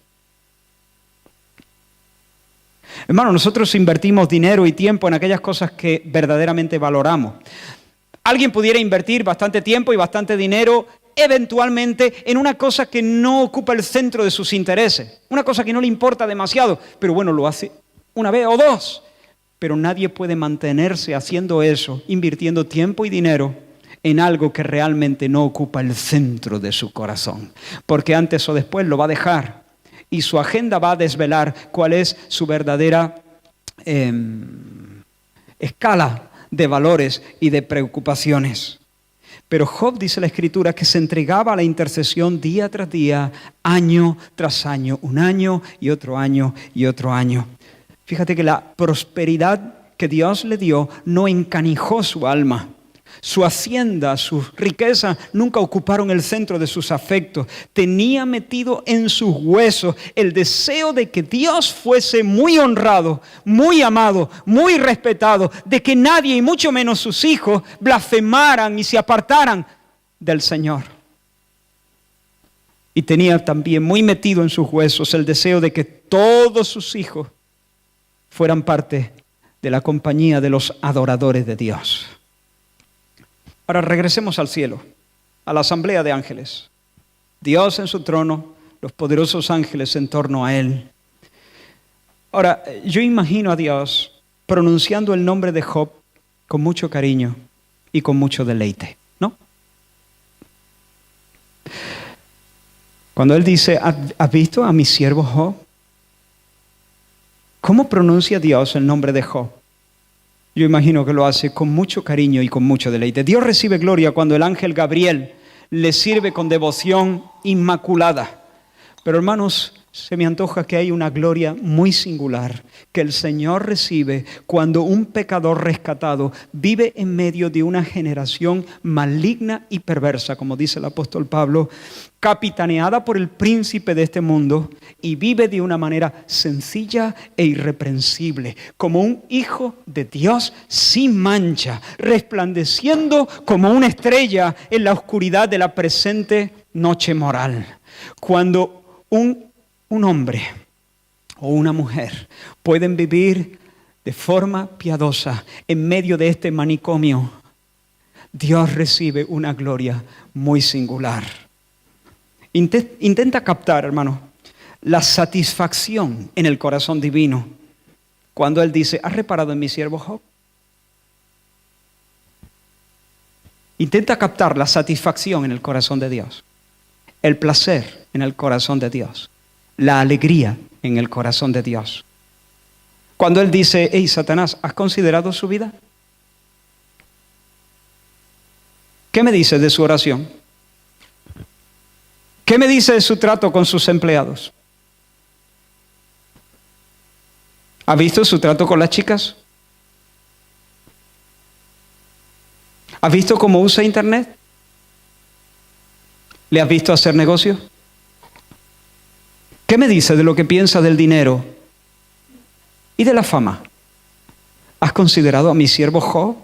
Hermano, nosotros invertimos dinero y tiempo en aquellas cosas que verdaderamente valoramos. Alguien pudiera invertir bastante tiempo y bastante dinero eventualmente en una cosa que no ocupa el centro de sus intereses, una cosa que no le importa demasiado, pero bueno, lo hace una vez o dos. Pero nadie puede mantenerse haciendo eso, invirtiendo tiempo y dinero en algo que realmente no ocupa el centro de su corazón. Porque antes o después lo va a dejar y su agenda va a desvelar cuál es su verdadera escala de valores y de preocupaciones. Pero Job, dice la Escritura, que se entregaba a la intercesión día tras día, año tras año, un año y otro año y otro año. Fíjate que la prosperidad que Dios le dio no encanijó su alma. Su hacienda, sus riquezas nunca ocuparon el centro de sus afectos. Tenía metido en sus huesos el deseo de que Dios fuese muy honrado, muy amado, muy respetado, de que nadie, y mucho menos sus hijos, blasfemaran y se apartaran del Señor. Y tenía también muy metido en sus huesos el deseo de que todos sus hijos fueran parte de la compañía de los adoradores de Dios. Ahora regresemos al cielo, a la asamblea de ángeles. Dios en su trono, los poderosos ángeles en torno a Él. Ahora, yo imagino a Dios pronunciando el nombre de Job con mucho cariño y con mucho deleite, ¿no? Cuando Él dice, ¿has visto a mi siervo Job? ¿Cómo pronuncia Dios el nombre de Job? Yo imagino que lo hace con mucho cariño y con mucho deleite. Dios recibe gloria cuando el ángel Gabriel le sirve con devoción inmaculada. Pero hermanos, se me antoja que hay una gloria muy singular que el Señor recibe cuando un pecador rescatado vive en medio de una generación maligna y perversa, como dice el apóstol Pablo, capitaneada por el príncipe de este mundo, y vive de una manera sencilla e irreprensible, como un hijo de Dios sin mancha, resplandeciendo como una estrella en la oscuridad de la presente noche moral. Cuando un hombre o una mujer pueden vivir de forma piadosa en medio de este manicomio, Dios recibe una gloria muy singular. Intenta captar, hermano, la satisfacción en el corazón divino cuando Él dice, ¿has reparado en mi siervo Job? Intenta captar la satisfacción en el corazón de Dios, el placer en el corazón de Dios, la alegría en el corazón de Dios. Cuando Él dice, hey, Satanás, ¿has considerado su vida? ¿Qué me dice de su oración? ¿Qué me dice de su trato con sus empleados? ¿Ha visto su trato con las chicas? ¿Has visto cómo usa internet? ¿Le has visto hacer negocios? ¿Qué me dice de lo que piensa del dinero y de la fama? ¿Has considerado a mi siervo Job,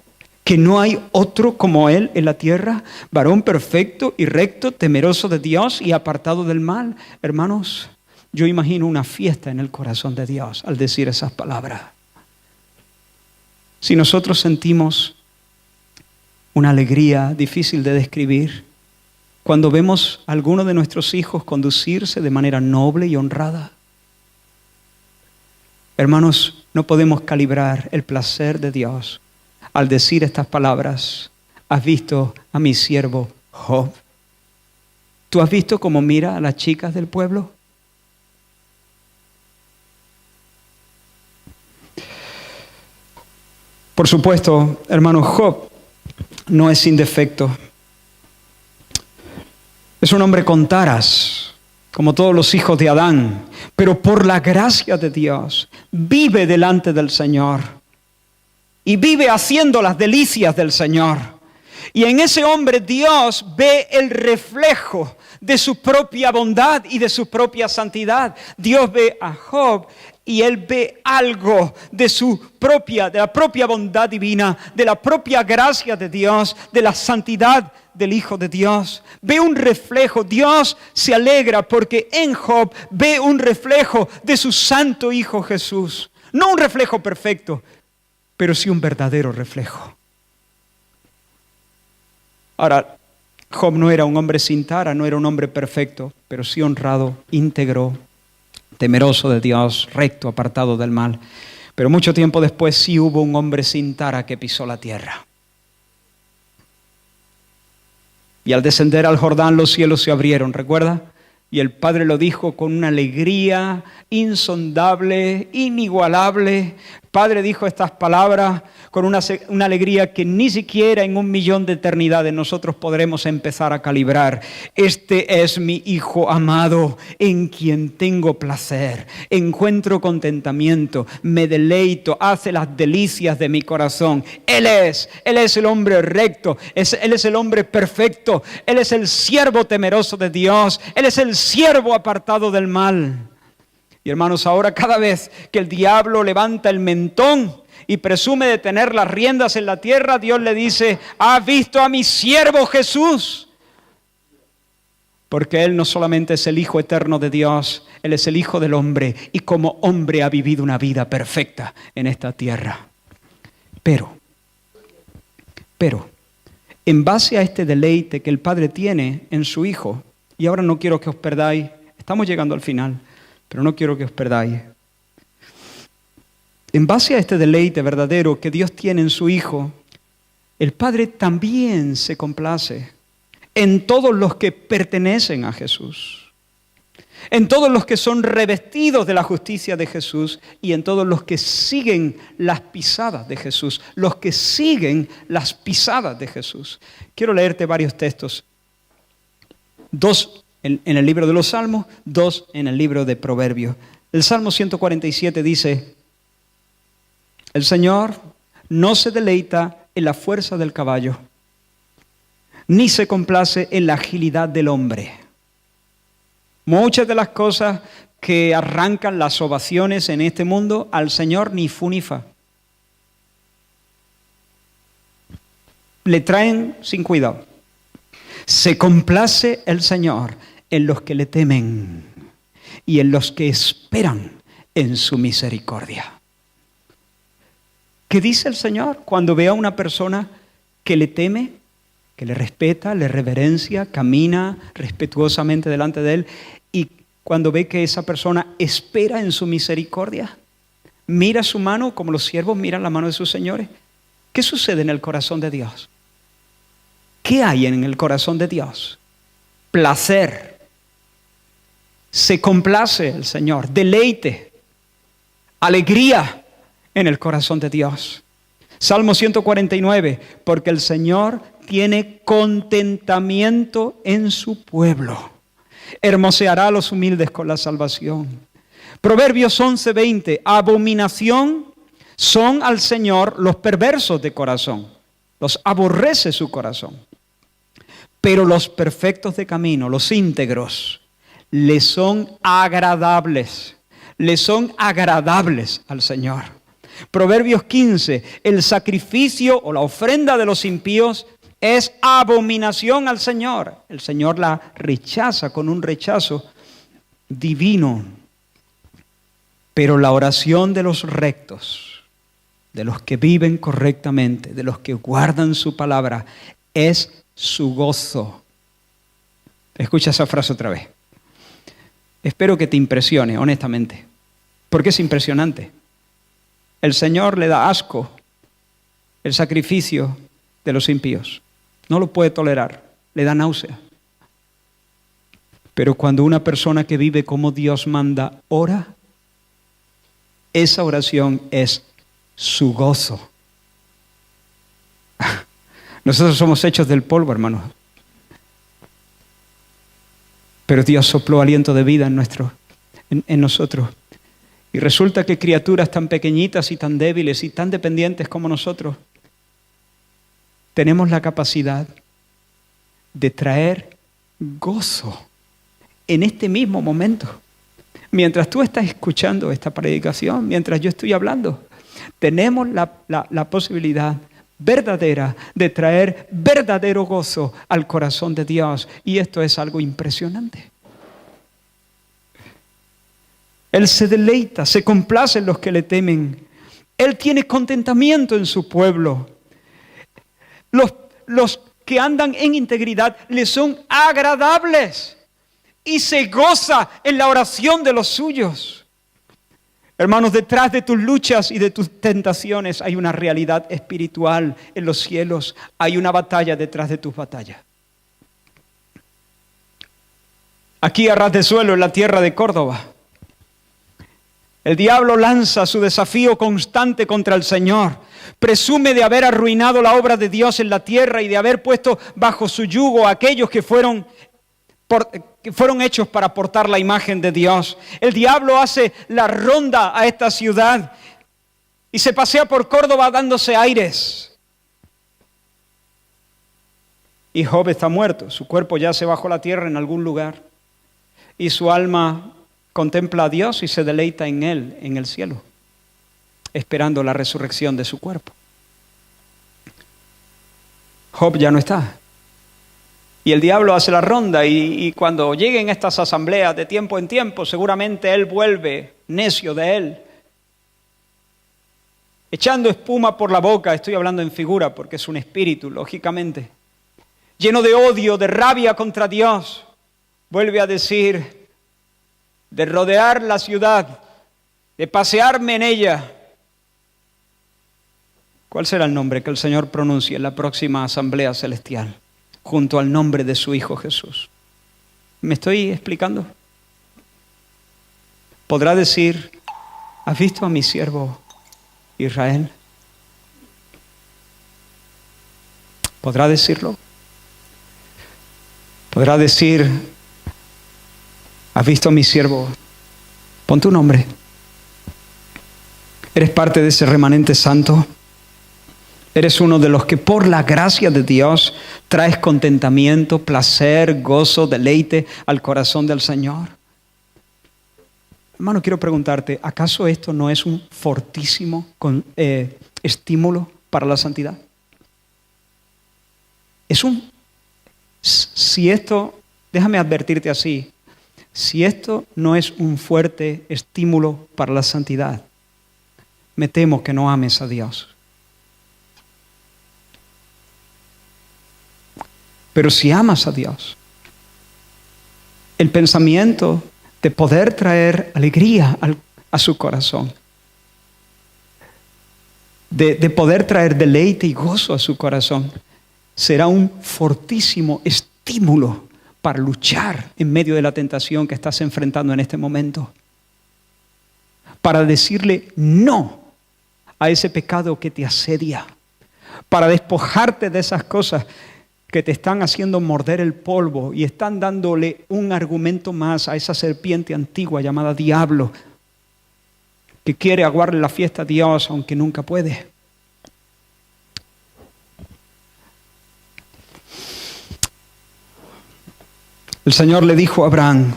que no hay otro como él en la tierra, varón perfecto y recto, temeroso de Dios y apartado del mal? Hermanos, yo imagino una fiesta en el corazón de Dios al decir esas palabras. Si nosotros sentimos una alegría difícil de describir cuando vemos a alguno de nuestros hijos conducirse de manera noble y honrada, hermanos, no podemos calibrar el placer de Dios al decir estas palabras. ¿Has visto a mi siervo Job? ¿Tú has visto cómo mira a las chicas del pueblo? Por supuesto, hermano, Job no es sin defecto. Es un hombre con taras, como todos los hijos de Adán, pero por la gracia de Dios vive delante del Señor y vive haciendo las delicias del Señor. Y en ese hombre Dios ve el reflejo de su propia bondad y de su propia santidad. Dios ve a Job y Él ve algo de la propia bondad divina, de la propia gracia de Dios, de la santidad del Hijo de Dios. Ve un reflejo. Dios se alegra porque en Job ve un reflejo de su santo Hijo Jesús. No un reflejo perfecto, pero sí un verdadero reflejo. Ahora, Job no era un hombre sin tara, no era un hombre perfecto, pero sí honrado, íntegro, temeroso de Dios, recto, apartado del mal. Pero mucho tiempo después sí hubo un hombre sin tara que pisó la tierra. Y al descender al Jordán los cielos se abrieron, ¿recuerda? Y el Padre lo dijo con una alegría insondable, inigualable. Padre dijo estas palabras con una alegría que ni siquiera en 1.000.000 de eternidades nosotros podremos empezar a calibrar. Este es mi Hijo amado, en quien tengo placer, encuentro contentamiento, me deleito, hace las delicias de mi corazón. Él es el hombre recto, Él es el hombre perfecto, Él es el siervo temeroso de Dios, Él es el siervo apartado del mal. Y hermanos, ahora cada vez que el diablo levanta el mentón y presume de tener las riendas en la tierra, Dios le dice: ¿has visto a mi siervo Jesús? Porque Él no solamente es el Hijo eterno de Dios, Él es el Hijo del hombre y como hombre ha vivido una vida perfecta en esta tierra. Pero, en base a este deleite que el Padre tiene en su Hijo, y ahora no quiero que os perdáis, estamos llegando al final, pero no quiero que os perdáis. En base a este deleite verdadero que Dios tiene en su Hijo, el Padre también se complace en todos los que pertenecen a Jesús, en todos los que son revestidos de la justicia de Jesús y en todos los que siguen las pisadas de Jesús, los que siguen las pisadas de Jesús. Quiero leerte varios textos, 2 en el libro de los Salmos, 2 en el libro de Proverbios. El Salmo 147 dice: el Señor no se deleita en la fuerza del caballo, ni se complace en la agilidad del hombre. Muchas de las cosas que arrancan las ovaciones en este mundo, al Señor ni fu ni fa. Le traen sin cuidado. Se complace el Señor en los que le temen y en los que esperan en su misericordia. ¿Qué dice el Señor cuando ve a una persona que le teme, que le respeta, le reverencia, camina respetuosamente delante de Él, y cuando ve que esa persona espera en su misericordia, mira su mano como los siervos miran la mano de sus señores? ¿Qué sucede en el corazón de Dios? ¿Qué hay en el corazón de Dios? Placer. Se complace el Señor, deleite, alegría en el corazón de Dios. Salmo 149, porque el Señor tiene contentamiento en su pueblo. Hermoseará a los humildes con la salvación. Proverbios 11:20, abominación son al Señor los perversos de corazón. Los aborrece su corazón. Pero los perfectos de camino, los íntegros, le son agradables. Le son agradables al Señor. Proverbios 15, el sacrificio o la ofrenda de los impíos es abominación al Señor. El Señor la rechaza con un rechazo divino. Pero la oración de los rectos, de los que viven correctamente, de los que guardan su palabra, es su gozo. Escucha esa frase otra vez. Espero que te impresione, honestamente, porque es impresionante. El Señor le da asco el sacrificio de los impíos. No lo puede tolerar, le da náusea. Pero cuando una persona que vive como Dios manda ora, esa oración es su gozo. Nosotros somos hechos del polvo, hermanos. Pero Dios sopló aliento de vida en nosotros. Y resulta que criaturas tan pequeñitas y tan débiles y tan dependientes como nosotros, tenemos la capacidad de traer gozo en este mismo momento. Mientras tú estás escuchando esta predicación, mientras yo estoy hablando, tenemos la posibilidad verdadera de traer verdadero gozo al corazón de Dios. Y esto es algo impresionante. Él se deleita, se complace en los que le temen. Él tiene contentamiento en su pueblo. Los que andan en integridad le son agradables y se goza en la oración de los suyos. Hermanos, detrás de tus luchas y de tus tentaciones hay una realidad espiritual en los cielos. Hay una batalla detrás de tus batallas. Aquí a ras de suelo, en la tierra de Córdoba, El diablo lanza su desafío constante contra el Señor. Presume de haber arruinado la obra de Dios en la tierra y de haber puesto bajo su yugo a aquellos que fueron hechos para portar la imagen de Dios. El diablo hace la ronda a esta ciudad y se pasea por Córdoba dándose aires. Y Job está muerto, su cuerpo yace bajo la tierra en algún lugar y su alma contempla a Dios y se deleita en Él, en el cielo, esperando la resurrección de su cuerpo. Job ya no está. Y el diablo hace la ronda y cuando lleguen estas asambleas de tiempo en tiempo, seguramente él vuelve necio de él, echando espuma por la boca. Estoy hablando en figura porque es un espíritu, lógicamente, lleno de odio, de rabia contra Dios. Vuelve a decir, de rodear la ciudad, de pasearme en ella. ¿Cuál será el nombre que el Señor pronuncie en la próxima asamblea celestial junto al nombre de su Hijo Jesús? ¿Me estoy explicando? Podrá decir, ¿has visto a mi siervo Israel? ¿Podrá decirlo? Podrá decir, ¿has visto a mi siervo? Pon tu nombre. ¿Eres parte de ese remanente santo? ¿Eres uno de los que por la gracia de Dios traes contentamiento, placer, gozo, deleite al corazón del Señor? Hermano, quiero preguntarte, ¿acaso esto no es un fortísimo estímulo para la santidad? Déjame advertirte así, si esto no es un fuerte estímulo para la santidad, me temo que no ames a Dios. Pero si amas a Dios, el pensamiento de poder traer alegría a su corazón, de poder traer deleite y gozo a su corazón, será un fortísimo estímulo para luchar en medio de la tentación que estás enfrentando en este momento. Para decirle no a ese pecado que te asedia. Para despojarte de esas cosas que te están haciendo morder el polvo y están dándole un argumento más a esa serpiente antigua llamada diablo, que quiere aguarle la fiesta a Dios aunque nunca puede. El Señor le dijo a Abraham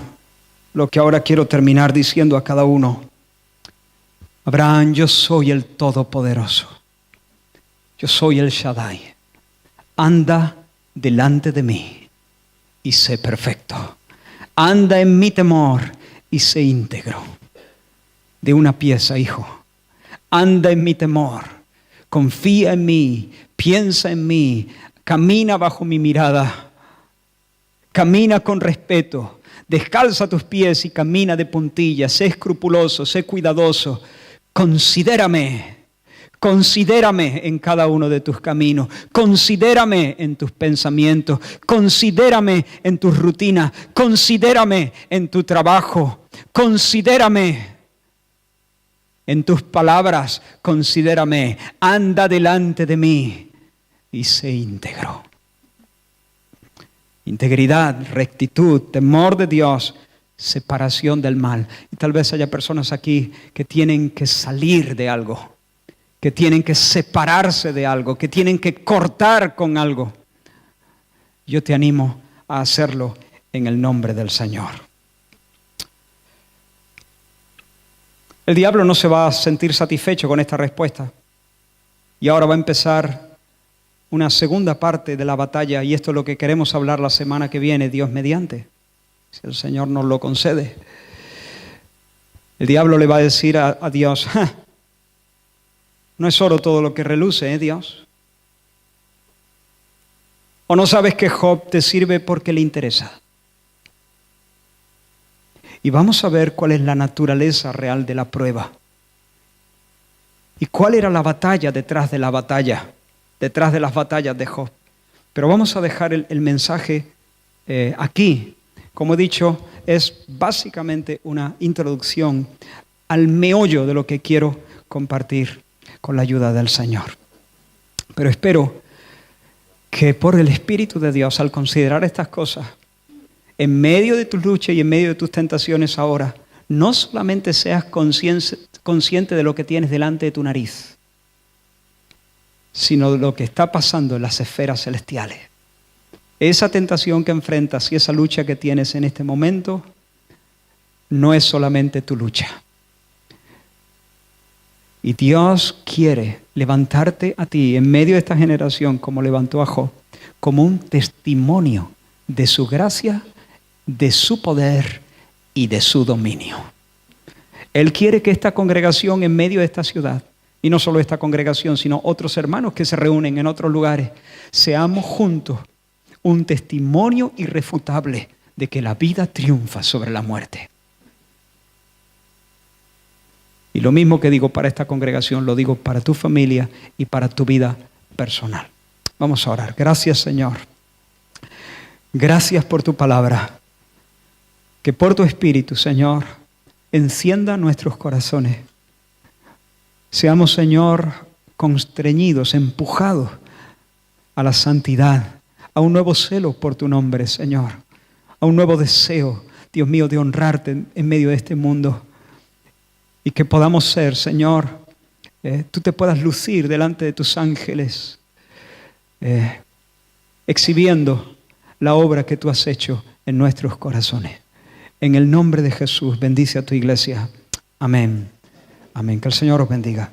lo que ahora quiero terminar diciendo a cada uno. Abraham, yo soy el Todopoderoso. Yo soy el Shaddai. Anda delante de mí y sé perfecto. Anda en mi temor y sé íntegro. De una pieza, hijo. Anda en mi temor. Confía en mí. Piensa en mí. Camina bajo mi mirada. Camina con respeto, descalza tus pies y camina de puntillas, sé escrupuloso, sé cuidadoso, considérame en cada uno de tus caminos, considérame en tus pensamientos, considérame en tus rutinas, considérame en tu trabajo, considérame en tus palabras, considérame, anda delante de mí y sé íntegro. Integridad, rectitud, temor de Dios, separación del mal. Y tal vez haya personas aquí que tienen que salir de algo, que tienen que separarse de algo, que tienen que cortar con algo. Yo te animo a hacerlo en el nombre del Señor. El diablo no se va a sentir satisfecho con esta respuesta. Y ahora va a empezar una segunda parte de la batalla, y esto es lo que queremos hablar la semana que viene, Dios mediante, si el Señor nos lo concede. El diablo le va a decir a Dios, no es oro todo lo que reluce, Dios. ¿O no sabes que Job te sirve porque le interesa? Y vamos a ver cuál es la naturaleza real de la prueba. Y cuál era la batalla detrás de la batalla. Detrás de las batallas de Job. Pero vamos a dejar el mensaje aquí. Como he dicho, es básicamente una introducción al meollo de lo que quiero compartir con la ayuda del Señor. Pero espero que por el Espíritu de Dios, al considerar estas cosas, en medio de tus luchas y en medio de tus tentaciones ahora, no solamente seas consciente de lo que tienes delante de tu nariz, sino de lo que está pasando en las esferas celestiales. Esa tentación que enfrentas y esa lucha que tienes en este momento no es solamente tu lucha. Y Dios quiere levantarte a ti en medio de esta generación, como levantó a Job, como un testimonio de su gracia, de su poder y de su dominio. Él quiere que esta congregación en medio de esta ciudad, y no solo esta congregación, sino otros hermanos que se reúnen en otros lugares, seamos juntos un testimonio irrefutable de que la vida triunfa sobre la muerte. Y lo mismo que digo para esta congregación, lo digo para tu familia y para tu vida personal. Vamos a orar. Gracias, Señor. Gracias por tu palabra. Que por tu Espíritu, Señor, encienda nuestros corazones. Seamos, Señor, constreñidos, empujados a la santidad, a un nuevo celo por tu nombre, Señor, a un nuevo deseo, Dios mío, de honrarte en medio de este mundo. Y que podamos ser, Señor, tú te puedas lucir delante de tus ángeles, exhibiendo la obra que tú has hecho en nuestros corazones. En el nombre de Jesús, bendice a tu iglesia. Amén. Amén. Que el Señor os bendiga.